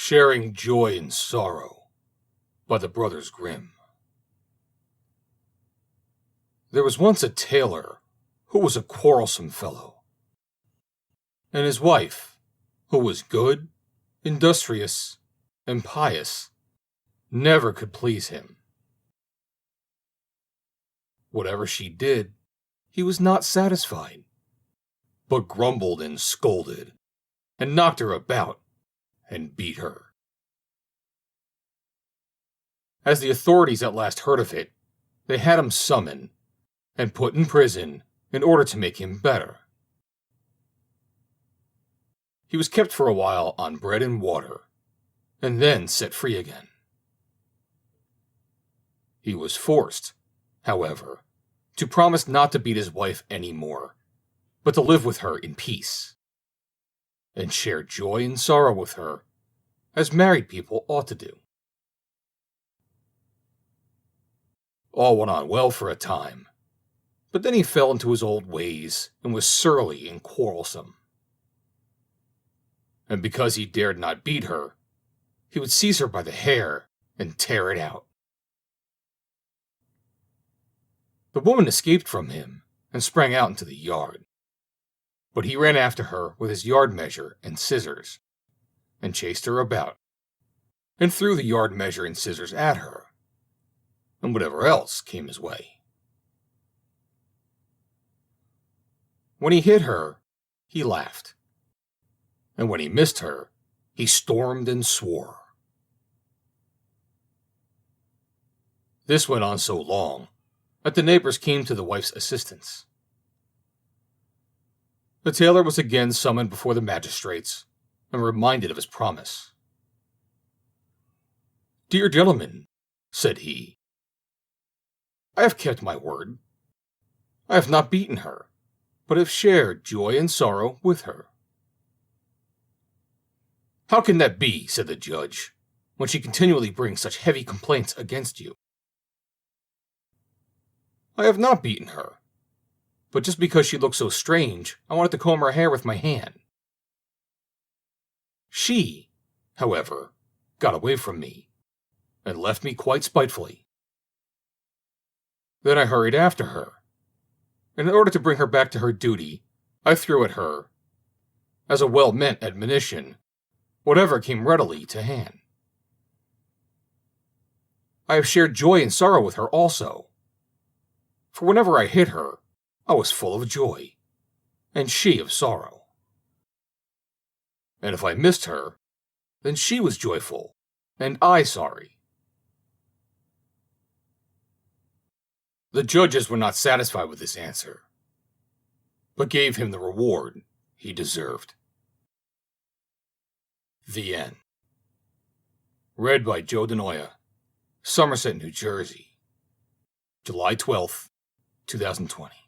Sharing Joy and Sorrow by the Brothers Grimm. There was once a tailor who was a quarrelsome fellow, and his wife, who was good, industrious, and pious, never could please him. Whatever she did, he was not satisfied, but grumbled and scolded, and knocked her about, and beat her. As the authorities at last heard of it, they had him summoned and put in prison in order to make him better. He was kept for a while on bread and water, and then set free again. He was forced, however, to promise not to beat his wife any more, but to live with her in peace, and share joy and sorrow with her, as married people ought to do. All went on well for a time, but then he fell into his old ways and was surly and quarrelsome. And because he dared not beat her, he would seize her by the hair and tear it out. The woman escaped from him and sprang out into the yard, but he ran after her with his yard measure and scissors, and chased her about, and threw the yard measure and scissors at her, and whatever else came his way. When he hit her, he laughed, and when he missed her, he stormed and swore. This went on so long that the neighbors came to the wife's assistance. The tailor was again summoned before the magistrates and reminded of his promise. "Dear gentlemen," said he, "I have kept my word. I have not beaten her, but have shared joy and sorrow with her." "How can that be," said the judge, "when she continually brings such heavy complaints against you?" "I have not beaten her, but just because she looked so strange, I wanted to comb her hair with my hand. She, however, got away from me, and left me quite spitefully. Then I hurried after her, and in order to bring her back to her duty, I threw at her, as a well-meant admonition, whatever came readily to hand. I have shared joy and sorrow with her also, for whenever I hit her, I was full of joy, and she of sorrow. And if I missed her, then she was joyful, and I sorry." The judges were not satisfied with this answer, but gave him the reward he deserved. The End. Read by Joe DeNoia, Somerset, New Jersey, July 12th, 2020.